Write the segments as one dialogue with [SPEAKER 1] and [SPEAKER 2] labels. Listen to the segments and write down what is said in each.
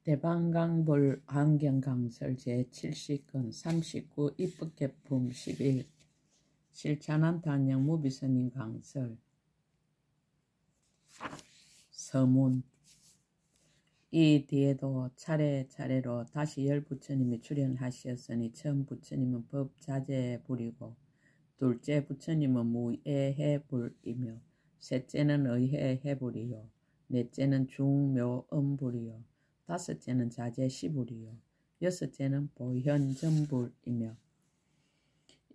[SPEAKER 1] 대방강불 환경강설 제70건 39 입법개품 11 실천한 단역 무비선인 강설 서문. 이 뒤에도 차례차례로 다시 열 부처님이 출연하시었으니 처음 부처님은 법자제에 불이고 둘째 부처님은 무예해불이며 셋째는 의해해불이요 넷째는 중묘음불이요 다섯째는 자제시불이요 여섯째는 보현전불이며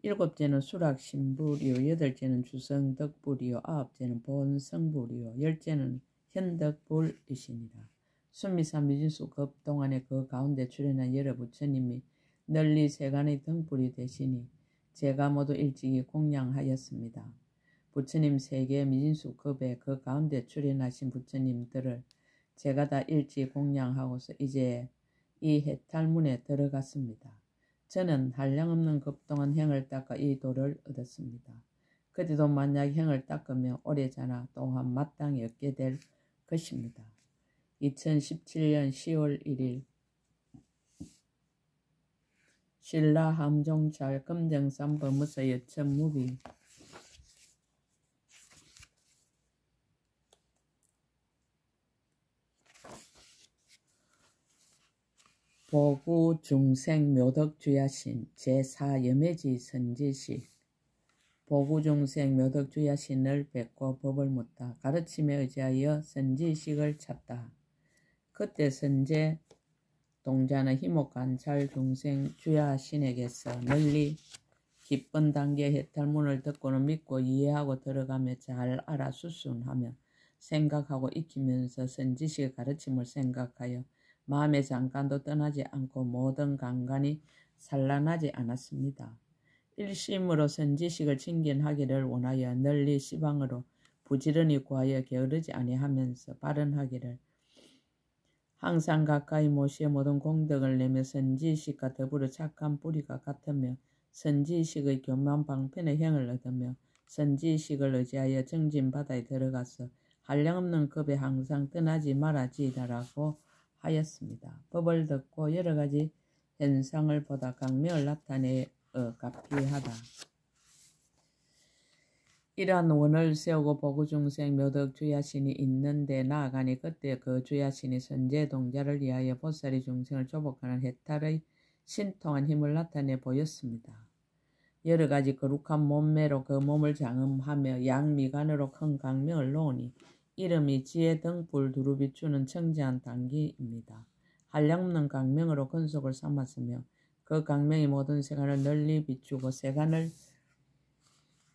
[SPEAKER 1] 일곱째는 수락신불이요 여덟째는 주성덕불이요 아홉째는 본성불이요 열째는 현덕불이시니라. 순미산 미진수 급 동안에 그 가운데 출연한 여러 부처님이 널리 세간의 등불이 되시니 제가 모두 일찍이 공양하였습니다. 부처님 세계 미진수 급에 그 가운데 출연하신 부처님들을 제가 다 일찍 공양하고서 이제 이 해탈문에 들어갔습니다. 저는 한량없는 급동안 행을 닦아 이 도를 얻었습니다. 그때도 만약 행을 닦으면 오래자나 또한 마땅히 얻게 될 것입니다. 2017년 10월 1일 신라 함종찰 금정산 법무사 여천무비 보구 중생 묘덕주야신 제4 염해지 선지식. 보구 중생 묘덕주야신을 뵙고 법을 묻다. 가르침에 의지하여 선지식을 찾다. 그때 선제 동자는 희목관찰 중생 주야신에게서 널리 기쁜 단계 해탈문을 듣고는 믿고 이해하고 들어가며 잘 알아 수순하며 생각하고 익히면서 선지식의 가르침을 생각하여 마음의 잠깐도 떠나지 않고 모든 강간이 산란하지 않았습니다. 일심으로 선지식을 친견하기를 원하여 널리 시방으로 부지런히 구하여 게으르지 아니하면서 발언하기를 항상 가까이 모시어 모든 공덕을 내며 선지식과 더불어 착한 뿌리가 같으며 선지식의 교만 방편의 행을 얻으며 선지식을 의지하여 정진바다에 들어가서 한량없는 급에 항상 떠나지 말아지이다라고 하였습니다. 법을 듣고 여러가지 현상을 보다 강명을 나타내어 가피하다. 이러한 원을 세우고 보구중생 묘덕주야신이 있는데 나아가니 그때 그 주야신이 선제동자를 위하여 보살이 중생을 조복하는 해탈의 신통한 힘을 나타내 보였습니다. 여러가지 거룩한 몸매로 그 몸을 장음하며 양미간으로 큰 강명을 놓으니 이름이 지혜 등불 두루 비추는 청지한 단기입니다. 한량없는 강명으로 근속을 삼았으며 그 강명이 모든 세간을 널리 비추고 세간을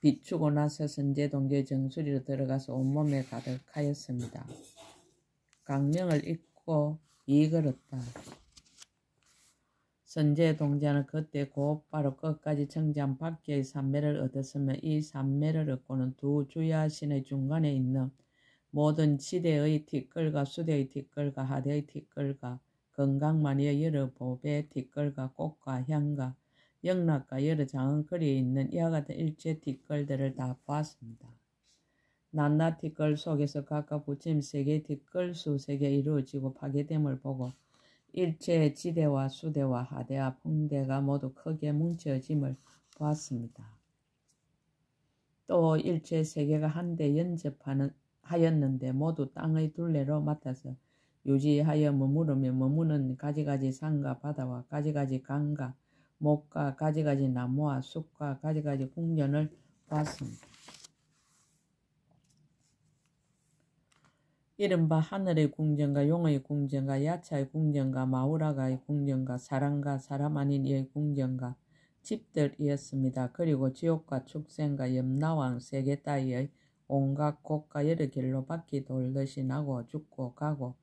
[SPEAKER 1] 비추고 나서 선제동자의 정수리로 들어가서 온몸에 가득하였습니다. 강명을 읽고 이익을 얻다. 선제동자는 그때 곧바로 끝까지 청지한 밖의 삼매를 얻었으며 이 삼매를 얻고는 두 주야신의 중간에 있는 모든 지대의 티끌과 수대의 티끌과 하대의 티끌과 건강만이여 여러 보배 티끌과 꽃과 향과 영락과 여러 장은거리에 있는 이와 같은 일체 티끌들을 다 보았습니다. 낱낱 티끌 속에서 각각 부처님 세계의 티끌 수색에 이루어지고 파괴됨을 보고 일체 지대와 수대와 하대와 풍대가 모두 크게 뭉쳐짐을 보았습니다. 또 일체 세계가 한데 연접하였는데 모두 땅의 둘레로 맡아서 유지하여 머무르며 머무는 가지가지 산과 바다와 가지가지 강과 목과 가지가지 나무와 숲과 가지가지 궁전을 보았습니다. 이른바 하늘의 궁전과 용의 궁전과 야차의 궁전과 마우라가의 궁전과 사람과 사람 아닌 이의 궁전과 집들이었습니다. 그리고 지옥과 축생과 염라왕 세계 따위의 온갖 곳과 여러 길로 바퀴 돌듯이 나고 죽고 가고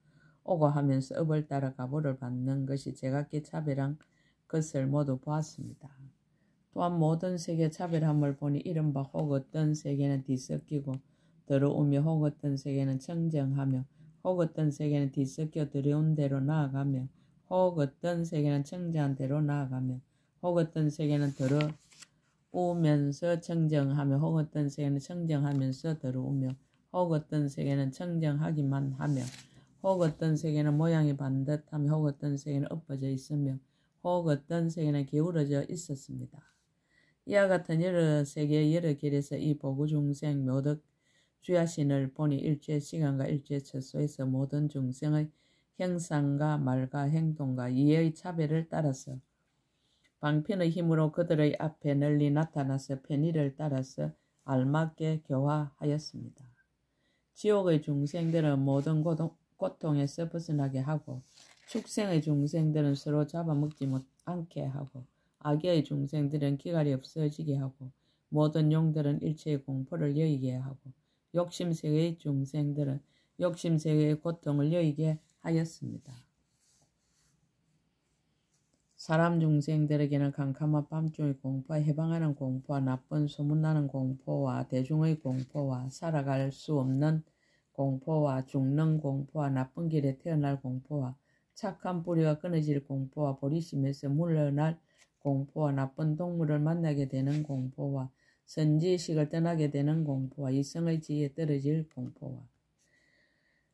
[SPEAKER 1] 오고 하면서 업을 따라 가보를 받는 것이 제각기 차별한 것을 모두 보았습니다. 또한 모든 세계 차별함을 보니 이른바 혹 어떤 세계는 뒤섞이고 더러우며 혹 어떤 세계는 청정하며 혹 어떤 세계는 뒤섞여 더러운 대로 나아가며 혹 어떤 세계는 청정한 대로 나아가며 혹 어떤 세계는 더러우면서 청정하며 혹 어떤 세계는 청정하면서 더러우며 혹 어떤 세계는 청정하기만 하며 혹 어떤 세계는 모양이 반듯하며 혹 어떤 세계는 엎어져 있으며 혹 어떤 세계는 기울어져 있었습니다. 이와 같은 여러 세계의 여러 길에서 이 보구 중생 묘덕 주야신을 보니 일주의 시간과 일주의 처소에서 모든 중생의 형상과 말과 행동과 이해의 차별을 따라서 방편의 힘으로 그들의 앞에 널리 나타나서 편의를 따라서 알맞게 교화하였습니다. 지옥의 중생들은 모든 고통에서 벗어나게 하고 축생의 중생들은 서로 잡아먹지 않게 하고 악의 중생들은 기갈이 없어지게 하고 모든 용들은 일체의 공포를 여의게 하고 욕심세계의 중생들은 욕심세계의 고통을 여의게 하였습니다. 사람 중생들에게는 캄캄한 밤중의 공포와 해방하는 공포와 나쁜 소문나는 공포와 대중의 공포와 살아갈 수 없는 공포와 죽는 공포와 나쁜 길에 태어날 공포와 착한 뿌리가 끊어질 공포와 보리심에서 물러날 공포와 나쁜 동물을 만나게 되는 공포와 선지식을 떠나게 되는 공포와 이성의 지혜에 떨어질 공포와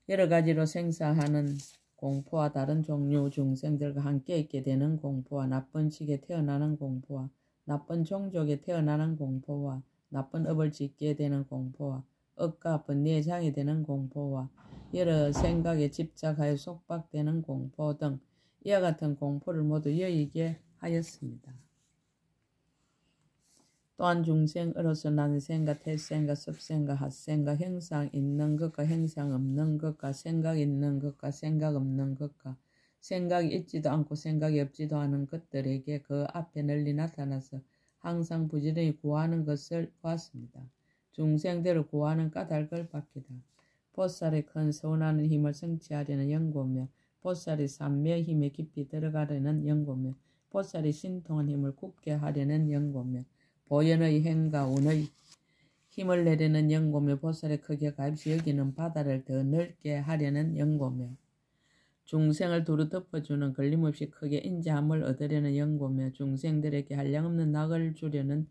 [SPEAKER 1] 여러 가지로 생사하는 공포와 다른 종류 중생들과 함께 있게 되는 공포와 나쁜 식에 태어나는 공포와 나쁜 종족에 태어나는 공포와 나쁜 업을 짓게 되는 공포와 억과 아픈 내장이 되는 공포와 여러 생각에 집착하여 속박되는 공포 등 이와 같은 공포를 모두 여의게 하였습니다. 또한 중생으로서 난생과 태생과 습생과 핫생과 형상 있는 것과 형상 없는 것과 생각 있는 것과 생각 없는 것과 생각이 있지도 않고 생각이 없지도 않은 것들에게 그 앞에 널리 나타나서 항상 부지런히 구하는 것을 보았습니다. 중생들을 구하는 까닭을 밝히다. 보살의 큰 서운하는 힘을 성취하려는 연고며 보살의 삼매의 힘에 깊이 들어가려는 연고며 보살의 신통한 힘을 굳게 하려는 연고며 보현의 행과 운의 힘을 내려는 연고며 보살의 크게 가입시 여기는 바다를 더 넓게 하려는 연고며 중생을 두루 덮어주는 걸림없이 크게 인자함을 얻으려는 연고며 중생들에게 한량없는 낙을 주려는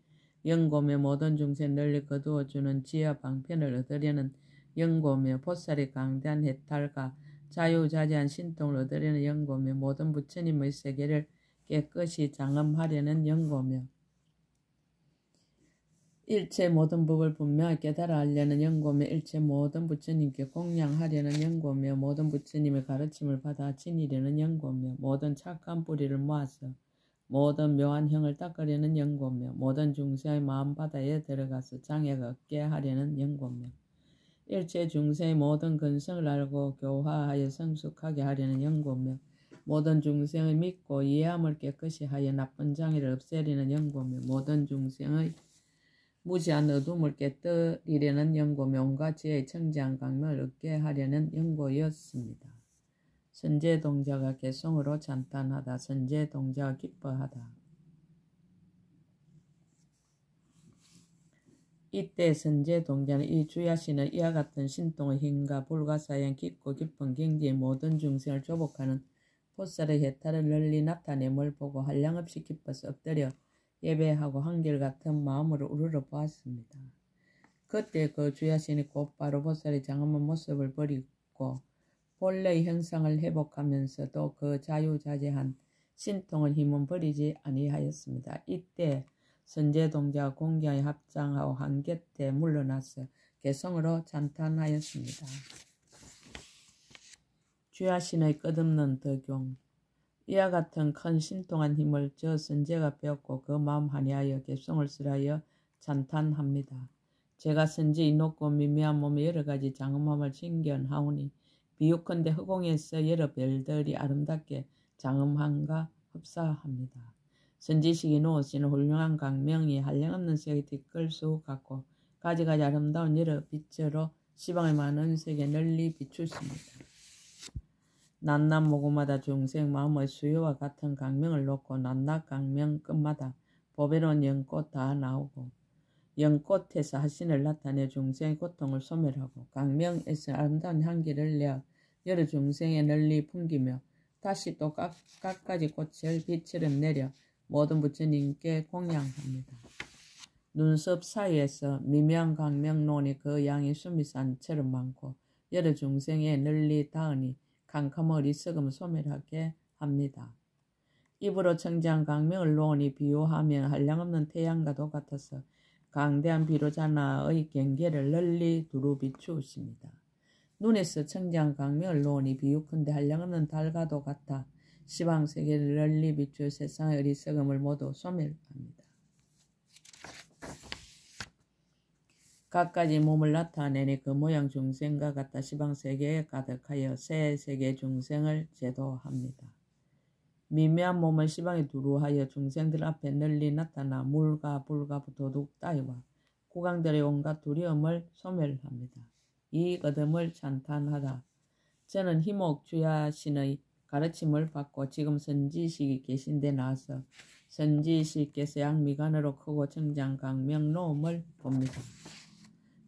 [SPEAKER 1] 연고며 모든 중생 널리 거두어주는 지혜와 방편을 얻으려는 연고며 보살의 강대한 해탈과 자유자재한 신통을 얻으려는 연고며 모든 부처님의 세계를 깨끗이 장엄하려는 연고며 일체 모든 법을 분명히 깨달아 알려는 연고며 일체 모든 부처님께 공양하려는 연고며 모든 부처님의 가르침을 받아 지니려는 연고며 모든 착한 뿌리를 모아서 모든 묘한 형을 닦으려는 연고며 모든 중생의 마음바다에 들어가서 장애가 없게 하려는 연고며 일체 중생의 모든 근성을 알고 교화하여 성숙하게 하려는 연고며 모든 중생의 믿고 이해함을 깨끗이 하여 나쁜 장애를 없애려는 연고며 모든 중생의 무지한 어둠을 깨뜨리려는 연고며 온갖 지혜의 청지한 강명을 얻게 하려는 연고였습니다. 선제동자가 개성으로 찬탄하다. 선제동자가 기뻐하다. 이때 선제동자는 이 주야신의 이와 같은 신통의 힘과 불가사의한 깊고 깊은 경지의 모든 중생을 조복하는 보살의 해탈을 널리 나타냄을 보고 한량없이 기뻐서 엎드려 예배하고 한결같은 마음으로 우러러 보았습니다. 그때 그 주야신이 곧바로 보살의 장엄한 모습을 버리고 본래의 형상을 회복하면서도 그 자유자재한 신통의 힘은 버리지 아니하였습니다. 이때 선제동자가 공경에 합장하고 한곁에 물러나서 개성으로 찬탄하였습니다. 주야신의 끝없는 덕용. 이와 같은 큰 신통한 힘을 저 선제가 배웠고 그 마음 한이하여 개성을 쓰라여 찬탄합니다. 제가 선제의 높고 미미한 몸에 여러 가지 장엄함을 징견하오니 비유컨대 허공에서 여러 별들이 아름답게 장엄함과 흡사합니다. 선지식이 놓으시는 훌륭한 강명이 한량없는 색의 뒷걸수 같고 가지가지 아름다운 여러 빛으로 시방의 많은 색에 널리 비추십니다. 낱낱 모구마다 중생 마음의 수요와 같은 강명을 놓고 낱낱 강명 끝마다 보배로운 연꽃 다 나오고 연꽃에서 하신을 나타내 중생의 고통을 소멸하고 강명에서 아름다운 향기를 내어 여러 중생에 널리 풍기며 다시 또 갖가지 꽃을 빛처럼 내려 모든 부처님께 공양합니다. 눈썹 사이에서 미묘한 강명론이 그 양이 수미산처럼 많고 여러 중생에 널리 닿으니 캄캄한 어리석음을 소멸하게 합니다. 입으로 청정 강명을 놓으니 비유하면 한량없는 태양과도 같아서 강대한 비로자나의 경계를 널리 두루 비추십니다. 눈에서 청정 강명을 놓으니 비유컨대 한량없는 달과도 같아 시방세계를 널리 비추어 세상의 어리석음을 모두 소멸합니다. 갖가지 몸을 나타내니 그 모양 중생과 같아 시방세계에 가득하여 새 세계 중생을 제도합니다. 미묘한 몸을 시방에 두루하여 중생들 앞에 널리 나타나 물과 불과 도둑 따위와 국왕들의 온갖 두려움을 소멸합니다. 이 얻음을 찬탄하다. 저는 희목주야신의 가르침을 받고 지금 선지식이 계신 데 나와서 선지식께서 양미간으로 크고 청장강명 놓음을 봅니다.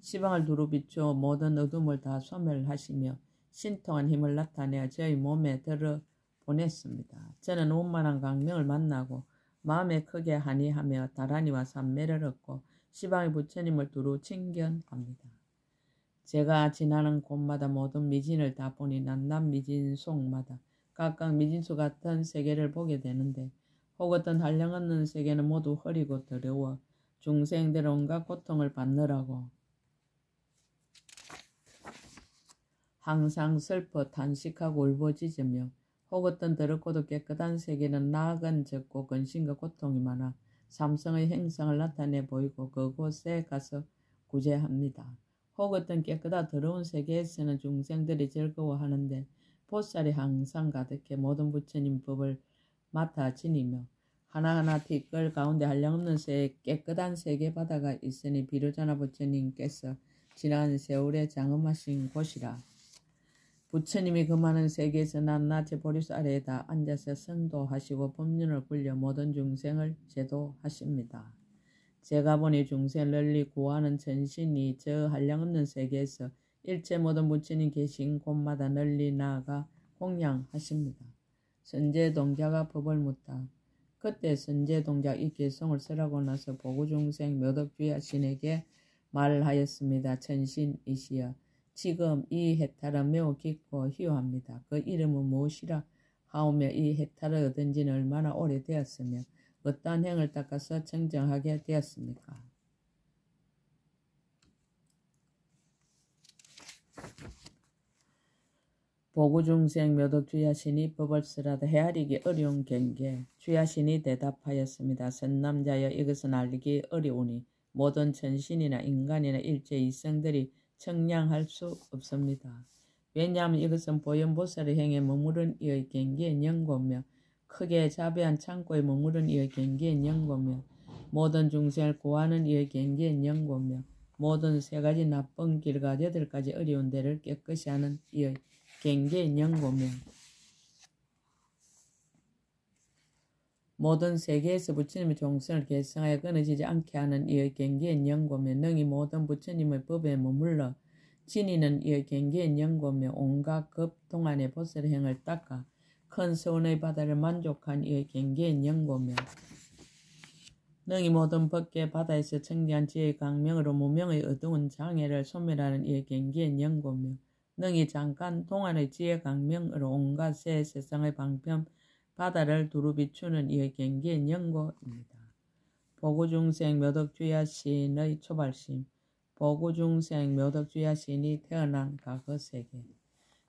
[SPEAKER 1] 시방을 두루 비추어 모든 어둠을 다 소멸하시며 신통한 힘을 나타내어 저희 몸에 들어 보냈습니다. 저는 원만한 강명을 만나고 마음에 크게 한이하며 다란이와 삼매를 얻고 시방의 부처님을 두루 칭견합니다. 제가 지나는 곳마다 모든 미진을 다 보니 난남 미진속마다 각각 미진수 같은 세계를 보게 되는데 혹 어떤 한량없는 세계는 모두 흐리고 더러워 중생들 온갖 고통을 받느라고 항상 슬퍼 탄식하고 울부짖으며 혹 어떤 더럽고도 깨끗한 세계는 나악은 적고 근심과 고통이 많아 삼성의 행상을 나타내 보이고 그곳에 가서 구제합니다. 혹 어떤 깨끗하 더러운 세계에서는 중생들이 즐거워하는데 보살이 항상 가득해 모든 부처님 법을 맡아 지니며 하나하나 티끌 가운데 한량없는 깨끗한 세계 바다가 있으니 비로자나 부처님께서 지난 세월에 장엄하신 곳이라. 부처님이 그 많은 세계에서 낱낱이 보리수 아래에다 앉아서 선도하시고 법륜을 굴려 모든 중생을 제도하십니다. 제가 보니 중생을 널리 구하는 전신이 저 한량없는 세계에서 일체 모든 부처님 계신 곳마다 널리 나아가 공양하십니다. 선제동자가 법을 묻다. 그때 선제동자 이 개송을 쓰라고 나서 보구중생 묘덕주야신에게 말하였습니다. 천신이시여, 지금 이 해탈은 매우 깊고 희유합니다. 그 이름은 무엇이라 하오며 이 해탈을 얻은 지는 얼마나 오래되었으며 어떠한 행을 닦아서 청정하게 되었습니까? 보구중생 묘덕주야신이 법을 쓰라다 헤아리기 어려운 경계. 주야신이 대답하였습니다. 선남자여, 이것은 알기 어려우니 모든 천신이나 인간이나 일체 이성들이 청량할 수 없습니다. 왜냐하면 이것은 보현보살의 행에 머무른 이의 경계의 연고며 크게 자배한 창고에 머무른 이의 경계의 연고며 모든 중생을 구하는 이의 경계의 연고며 모든 세 가지 나쁜 길과 8가지 어려운 데를 깨끗이 하는 이의 경계의 연고며 모든 세계에서 부처님의 종성을 계승하여 끊어지지 않게 하는 이의 경계의 연고며 능히 모든 부처님의 법에 머물러 지니는 이의 경계의 연고며 온갖 급 동안의 보살의 행을 닦아 큰 서운의 바다를 만족한 이의 경계의 연고며 능히 모든 법계 바다에서 청대한 지혜의 강명으로 무명의 어두운 장애를 소멸하는 이의 경계의 연고며 능히 잠깐 동안의 지혜 강명으로 온갖 새 세상의 방편 바다를 두루 비추는 이의 경계의 연고입니다. 보구중생 묘덕주야신의 초발심. 보구중생 묘덕주야신이 태어난 과거 세계.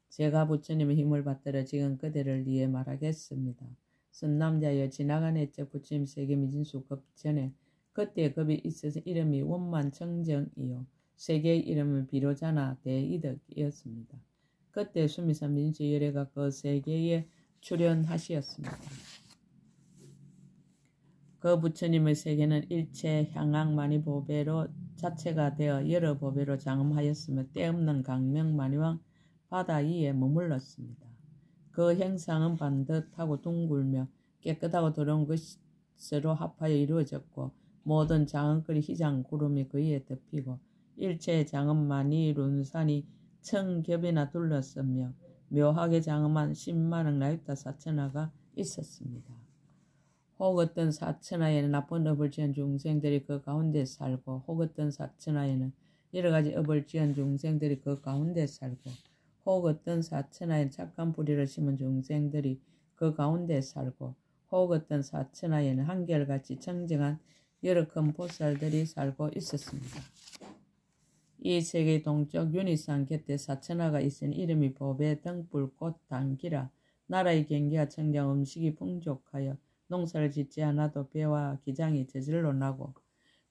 [SPEAKER 1] 제가 부처님의 힘을 받들어 지금 그대를 위해 말하겠습니다. 선남자여, 지나간 해적 부처님 세계 미진수 급 전에 그때 급이 있어서 이름이 원만청정이요 세계의 이름은 비로자나 대이덕이었습니다. 그때 수미산 민수 열애가 그 세계에 출현하시었습니다. 그 부처님의 세계는 일체 향악만이 보배로 자체가 되어 여러 보배로 장엄하였으며 때없는 강명만이왕 바다 위에 머물렀습니다. 그 형상은 반듯하고 둥글며 깨끗하고 더러운 것으로 합하여 이루어졌고 모든 장엄거리 희장 구름이 그 위에 덮이고 일체의 장엄만이 룬산이 청겹이나 둘렀으며 묘하게 장엄한 10만억 나유타 사천하가 있었습니다. 혹 어떤 사천하에는 나쁜 업을 지은 중생들이 그 가운데 살고 혹 어떤 사천하에는 여러가지 업을 지은 중생들이 그 가운데 살고 혹 어떤 사천하에 착한 뿌리를 심은 중생들이 그 가운데 살고 혹 어떤 사천하에는 한결같이 청정한 여러 큰 보살들이 살고 있었습니다. 이 세계 동쪽 윤희산 곁에 사천하가 있으니 이름이 보배 등불꽃 단기라. 나라의 경기가 청정 음식이 풍족하여 농사를 짓지 않아도 배와 기장이 저절로 나고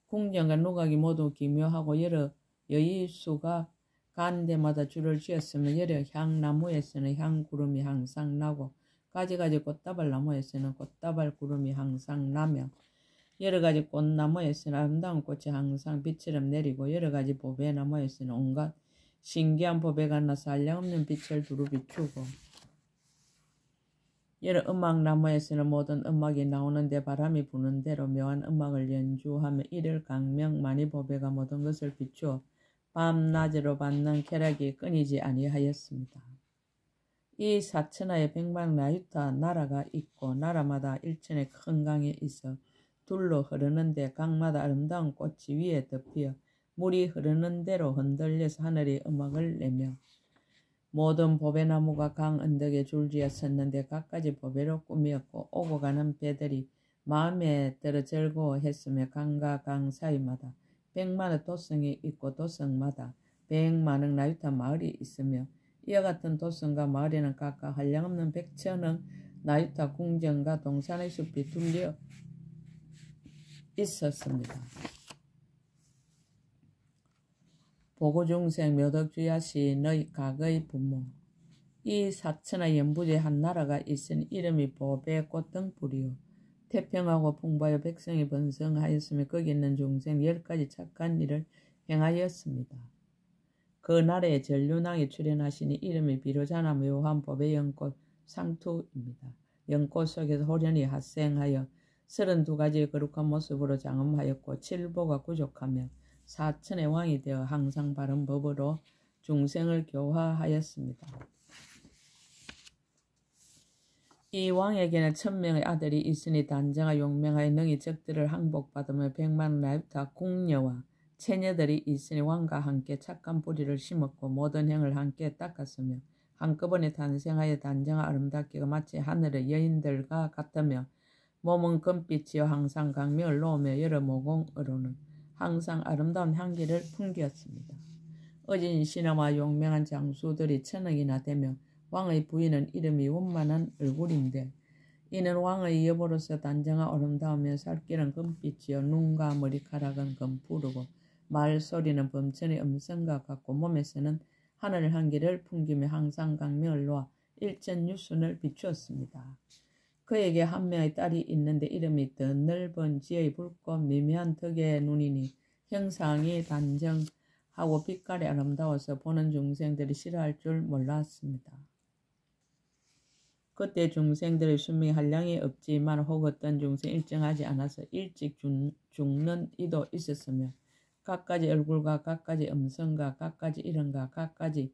[SPEAKER 1] 궁전과 누각이 모두 기묘하고 여러 여의수가 가는 데마다 줄을 지었으며 여러 향나무에서는 향구름이 항상 나고 가지가지 꽃다발 나무에서는 꽃다발 구름이 항상 나며 여러가지 꽃나무에서는 아름다운 꽃이 항상 빛처럼 내리고 여러가지 보배나무에서는 온갖 신기한 보배가 나서 한량없는 빛을 두루 비추고 여러 음악나무에서는 모든 음악이 나오는데 바람이 부는 대로 묘한 음악을 연주하며 일일 강명 많이 보배가 모든 것을 비추어 밤낮으로 받는 쾌락이 끊이지 아니하였습니다. 이 사천하에 백만라유타 나라가 있고 나라마다 일천의 큰 강이 있어 둘로 흐르는데 강마다 아름다운 꽃이 위에 덮여 물이 흐르는 대로 흔들려서 하늘이 음악을 내며 모든 보배나무가 강 언덕에 줄지어 섰는데 갖가지 보배로 꾸미었고 오고 가는 배들이 마음에 들어 즐거워했으며 강과 강 사이마다 100만의 도성이 있고 도성마다 100만의 나유타 마을이 있으며 이와 같은 도성과 마을에는 각각 한량없는 100천의 나유타 궁전과 동산의 숲이 둘려 있었습니다. 보고중생 묘덕주야시 너희 각의 부모. 이 사천하 연부제 한 나라가 있으니 이름이 보배꽃 등불이요 태평하고 풍부하여 백성이 번성하였으며 거기 있는 중생 10가지 착한 일을 행하였습니다. 그 나라에 전륜왕이 출현하시니 이름이 비로자나 묘한 보배 연꽃 상투입니다. 연꽃 속에서 호련히発생하여 32가지의 거룩한 모습으로 장엄하였고 칠보가 부족하며 사천의 왕이 되어 항상 바른 법으로 중생을 교화하였습니다. 이 왕에게는 1000명의 아들이 있으니 단정하 용맹하여 능히 적들을 항복받으며 100만 나유타 궁녀와 처녀들이 있으니 왕과 함께 착한 뿌리를 심었고 모든 행을 함께 닦았으며 한꺼번에 탄생하여 단정하 아름답기가 마치 하늘의 여인들과 같으며 몸은 금빛이요 항상 강명을 놓으며 여러 모공으로는 항상 아름다운 향기를 풍기었습니다. 어진 신하와 용맹한 장수들이 1000억이나 되며 왕의 부인은 이름이 원만한 얼굴인데 이는 왕의 여보로서 단정한 아름다우며 살길은 금빛이요 눈과 머리카락은 금푸르고 말소리는 범천의 음성과 같고 몸에서는 하늘 향기를 풍기며 항상 강명을 놓아 일천유순을 비추었습니다. 그에게 한 명의 딸이 있는데 이름이 더 넓은 지의 붉고 미묘한 덕의 눈이니 형상이 단정하고 빛깔이 아름다워서 보는 중생들이 싫어할 줄 몰랐습니다. 그때 중생들의 수명이 한량이 없지만 혹 어떤 중생 일정하지 않아서 일찍 죽는 이도 있었으며 각가지 얼굴과 각가지 음성과 각가지 이름과 각가지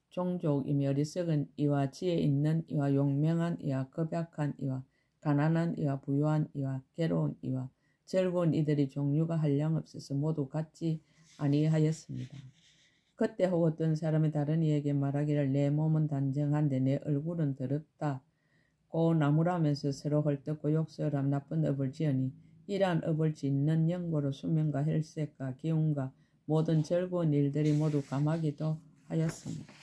[SPEAKER 1] 종족이며 어리석은 이와 지혜 있는 이와 용맹한 이와 급약한 이와 가난한 이와 부유한 이와 괴로운 이와 즐거운 이들이 종류가 한량없어서 모두 같지 아니하였습니다. 그때 혹 어떤 사람이 다른 이에게 말하기를 내 몸은 단정한데 내 얼굴은 더럽다고 나무라면서 서로 헐뜯고 욕설함 나쁜 업을 지으니 이러한 업을 짓는 연고로 수명과 혈색과 기운과 모든 즐거운 일들이 모두 감하기도 하였습니다.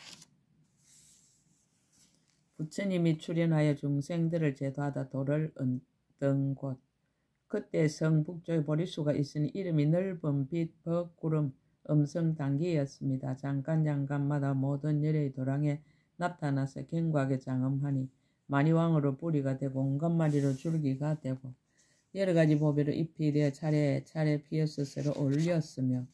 [SPEAKER 1] 부처님이 출현하여 중생들을 제도하다 돌을 얻던 곳. 그때 성 북쪽에 보리수가 있으니 이름이 넓은 빛, 벅, 구름, 음성 단기였습니다. 잠깐마다 모든 열의 도랑에 나타나서 견고하게 장엄하니 만이왕으로 뿌리가 되고 온갖 마리로 줄기가 되고 여러가지 보배로 잎이 되어 차례차례 피어서 서로 어울렸으며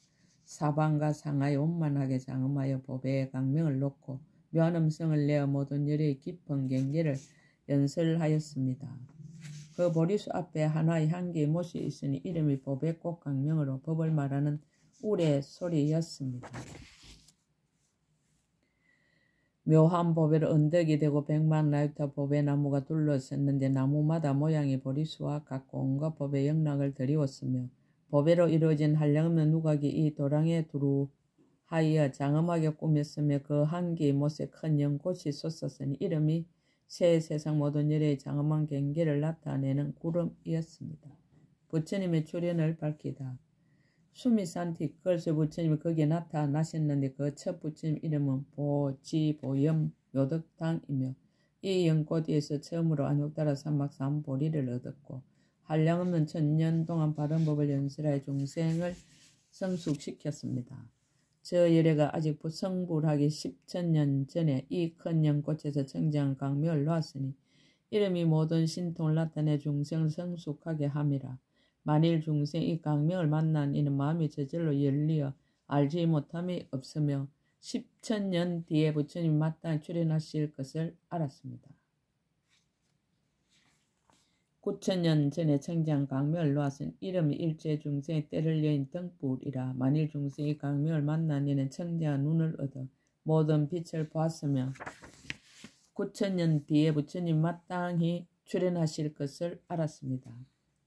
[SPEAKER 1] 사방과 상하에 원만하게 장엄하여 보배의 강명을 놓고 묘한 음성을 내어 모든 열의 깊은 경계를 연설하였습니다. 그 보리수 앞에 하나의 향기의 못이 있으니 이름이 보배꽃 강명으로 법을 말하는 우레 소리였습니다. 묘한 보배로 언덕이 되고 100만 나유타 보배나무가 둘러섰는데 나무마다 모양이 보리수와 같고 온갖 보배 영락을 드리웠으며 보배로 이루어진 한량없는 누각이 이 도랑에 두루 하여 장엄하게 꾸몄으며 그 한기 못에 큰 연꽃이 솟았으니 이름이 새 세상 모든 열의 장엄한 경계를 나타내는 구름이었습니다. 부처님의 출현을 밝히다. 수미산 뒷걸스 부처님이 거기에 나타나셨는데 그 첫 부처님 이름은 보지보염 요덕당이며 이 연꽃에서 처음으로 안욕따라 삼막 삼보리를 얻었고 한량없는 1000년 동안 바른 법을 연설하여 중생을 성숙시켰습니다. 저 열애가 아직 성불하기 10,000년 전에 이 큰 연꽃에서 청정한 강명을 놓았으니 이름이 모든 신통을 나타내 중생을 성숙하게 함이라. 만일 중생 이 강명을 만난 이는 마음이 저절로 열리어 알지 못함이 없으며 10,000년 뒤에 부처님 마땅히 출현하실 것을 알았습니다. 9,000년 전에 청정 강명을 놓았은 이름이 일체 중생의 때를 여인 등불이라. 만일 중생이 강명을 만난 이는 청정한 눈을 얻어 모든 빛을 보았으며 9,000년 뒤에 부처님 마땅히 출현하실 것을 알았습니다.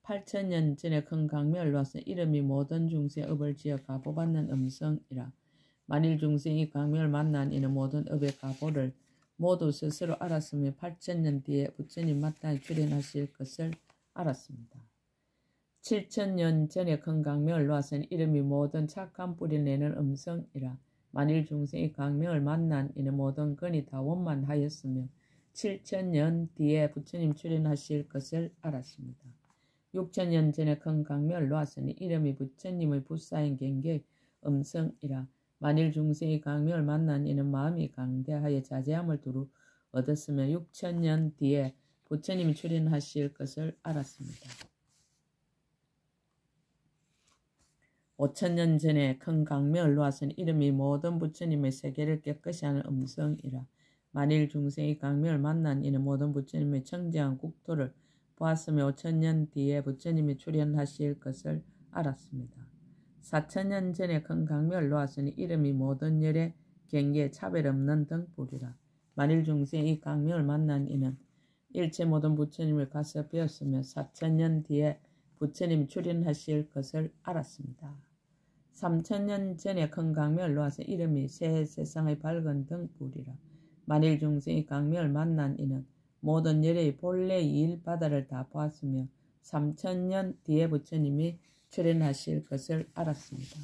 [SPEAKER 1] 8,000년 전에 큰 강명을 놓았은 이름이 모든 중생의 업을 지어 가보받는 음성이라. 만일 중생이 강명을 만난 이는 모든 업의 가보를 모두 스스로 알았으며 8,000년 뒤에 부처님 마땅히 출현하실 것을 알았습니다. 7,000년 전에 큰 강명을 놓았으니 이름이 모든 착한 뿌리를 내는 음성이라. 만일 중생이 강명을 만난 이는 모든 근이 다 원만하였으며 7,000년 뒤에 부처님 출현하실 것을 알았습니다. 6,000년 전에 큰 강명을 놓았으니 이름이 부처님의 불사인 경계의 음성이라. 만일 중생이 강명을 만난 이는 마음이 강대하여 자제함을 두루 얻었으며 6,000년 뒤에 부처님이 출현하실 것을 알았습니다. 5,000년 전에 큰 강명을 놓았으니 이름이 모든 부처님의 세계를 깨끗이 하는 음성이라. 만일 중생이 강명을 만난 이는 모든 부처님의 청정한 국토를 보았으며 5,000년 뒤에 부처님이 출현하실 것을 알았습니다. 4,000년 전에 큰 강명을 놓았으니 이름이 모든 열의 경계에 차별 없는 등불이라. 만일 중생이 이 강명을 만난 이는 일체 모든 부처님을 가서 배웠으며 4,000년 뒤에 부처님이 출현하실 것을 알았습니다. 3,000년 전에 큰 강명을 놓아서 이름이 새 세상의 밝은 등불이라. 만일 중생이 강명을 만난 이는 모든 열의 본래 이일바다를 다 보았으며 3,000년 뒤에 부처님이 출현하실 것을 알았습니다.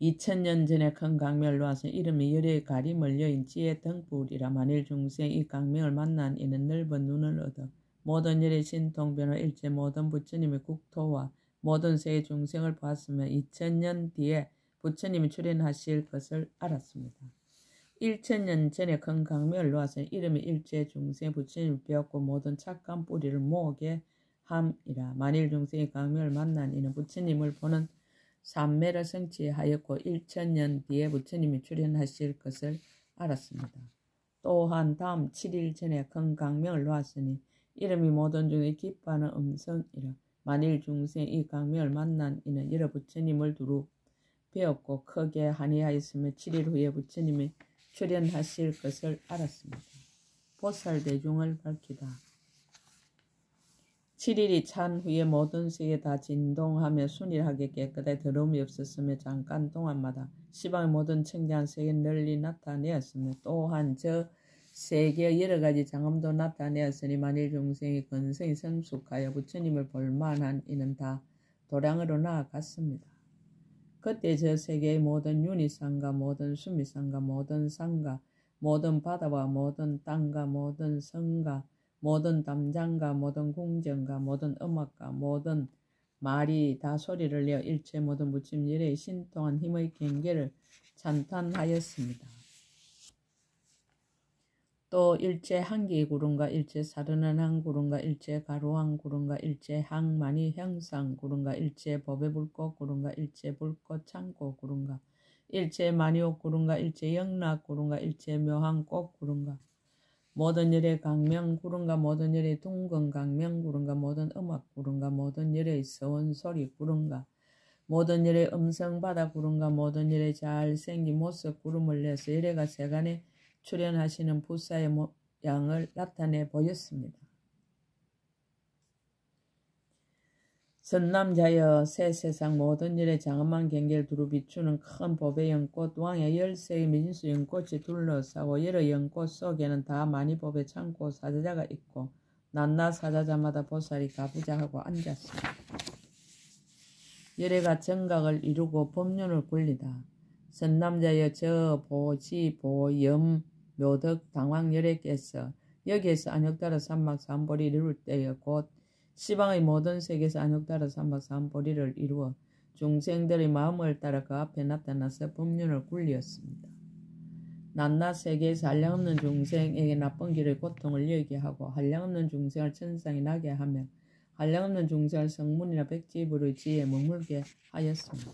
[SPEAKER 1] 2,000년 전에 큰 강명을 놓아서 이름이 열의 가림을 여인 지혜 등불이라. 만일 중생이 이 강명을 만난 이는 넓은 눈을 얻어 모든 열의 신통변화 일체 모든 부처님의 국토와 모든 세의 중생을 보았으며 2,000년 뒤에 부처님이 출현하실 것을 알았습니다. 1,000년 전에 큰 강명을 놓아서 이름이 일체 중생 부처님을 배웠고 모든 착한 뿌리를 모으게 함이라. 만일 중생이 강명을 만난 이는 부처님을 보는 삼매를 성취하였고 1,000년 뒤에 부처님이 출현하실 것을 알았습니다. 또한 다음 7일 전에 큰 강명을 놓았으니 이름이 모든 중에 기뻐하는 음성이라. 만일 중생 이 강명을 만난 이는 여러 부처님을 두루 배웠고 크게 한의하였으며 7일 후에 부처님이 출현하실 것을 알았습니다. 보살대중을 밝히다. 7일이 찬 후에 모든 세계 다 진동하며 순일하게 깨끗하게 더러움이 없었으며 잠깐 동안마다 시방의 모든 청정한 세계 널리 나타내었으며 또한 저 세계의 여러 가지 장엄도 나타내었으니 만일 중생이 근성이 성숙하여 부처님을 볼만한 이는 다 도량으로 나아갔습니다. 그때 저 세계의 모든 윤희산과 모든 수미산과 모든 산과 모든 바다와 모든 땅과 모든 성과 모든 담장과 모든 궁전과 모든 음악과 모든 말이 다 소리를 내어 일체 모든 부처님 열의 신통한 힘의 경계를 찬탄하였습니다. 또 일체 한기 구름과 일체 사르는한 구름과 일체 가루한 구름과 일체 항만이 형상 구름과 일체 법의 불꽃 구름과 일체 불꽃 창고 구름과 일체 만이옥 구름과 일체 영락 구름과 일체 묘한 꽃 구름과 모든 열의 강명 구름과 모든 열의 둥근 강명 구름과 모든 음악 구름과 모든 열의 서원 소리 구름과 모든 열의 음성 바다 구름과 모든 열의 잘생긴 모습 구름을 내서 열애가 세간에 출현하시는 부사의 모양을 나타내 보였습니다. 선남자여 새 세상 모든 일에 장엄한 경계를 두루 비추는 큰 법의 연꽃 왕의 13의 민수 연꽃이 둘러싸고 여러 연꽃 속에는 다 많이 법의 창고 사자자가 있고 낮낮 사자자마다 보살이 가부좌하고 앉았습니다. 열애가 정각을 이루고 법륜을 굴리다. 선남자여 저 보지 보염 묘덕 당왕 열애께서 여기에서 안욕따라 삼막 삼보리를 이룰 때에 곧 시방의 모든 세계에서 안욕따라 삼막 삼보리를 이루어 중생들의 마음을 따라 그 앞에 나타나서 법륜을 굴리었습니다. 낮낮 세계에서 한량없는 중생에게 나쁜 길의 고통을 여기게 하고 한량없는 중생을 천상에 나게 하며 한량없는 중생을 성문이나 백지불의 지에 머물게 하였습니다.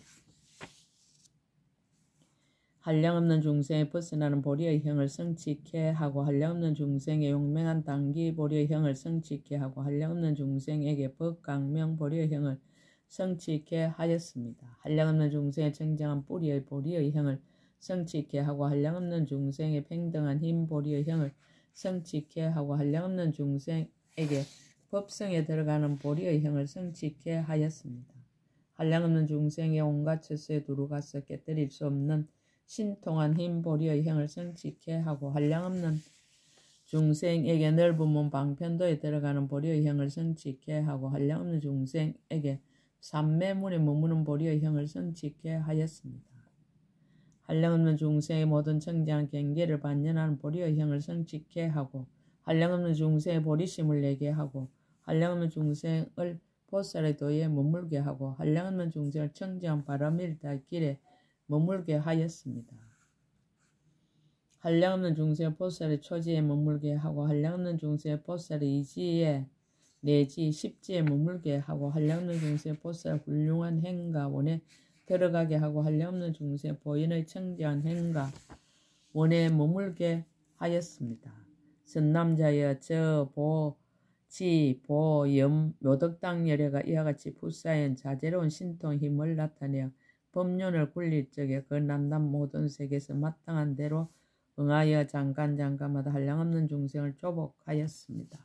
[SPEAKER 1] 한량없는 중생의 벗어나는 보리의 형을 성취케 하고 한량없는 중생의 용맹한 단기 보리의 형을 성취케 하고 한량없는 중생에게 법강명 보리의 형을 성취케 하였습니다. 한량없는 중생의 정정한 뿌리의 보리의 형을 성취케 하고 한량없는 중생의 평등한 힘 보리의 형을 성취케 하고 한량없는 중생에게 법성에 들어가는 보리의 형을 성취케 하였습니다. 한량없는 중생의 온갖 처소에 두루가서 깨뜨릴 수 없는 신통한 힘 보리의 형을 성취케 하고 한량없는 중생에게 넓은 문 방편도에 들어가는 보리의 형을 성취케 하고 한량없는 중생에게 삼매문에 머무는 보리의 형을 성취케 하였습니다. 한량없는 중생의 모든 청정한 경계를 반연하는 보리의 형을 성취케 하고 한량없는 중생의 보리심을 내게 하고 한량없는 중생을 보살의 도에 머물게 하고 한량없는 중생을 청정한 바람일다 길에 머물게 하였습니다. 한량없는 중생의 보살의 초지에 머물게 하고 한량없는 중생의 보살의 이지에 내지 십지에 머물게 하고 한량없는 중생의 보살의 훌륭한 행가 원에 들어가게 하고 한량없는 중생의 보인의 청정한 행가 원에 머물게 하였습니다. 선남자여 저 보지 보염 묘덕당 열애가 이와 같이 풋사연 자재로운 신통 힘을 나타내어 법륜을 굴릴 적에 그 남남 모든 세계에서 마땅한 대로 응하여 장간마다 한량없는 중생을 조복하였습니다.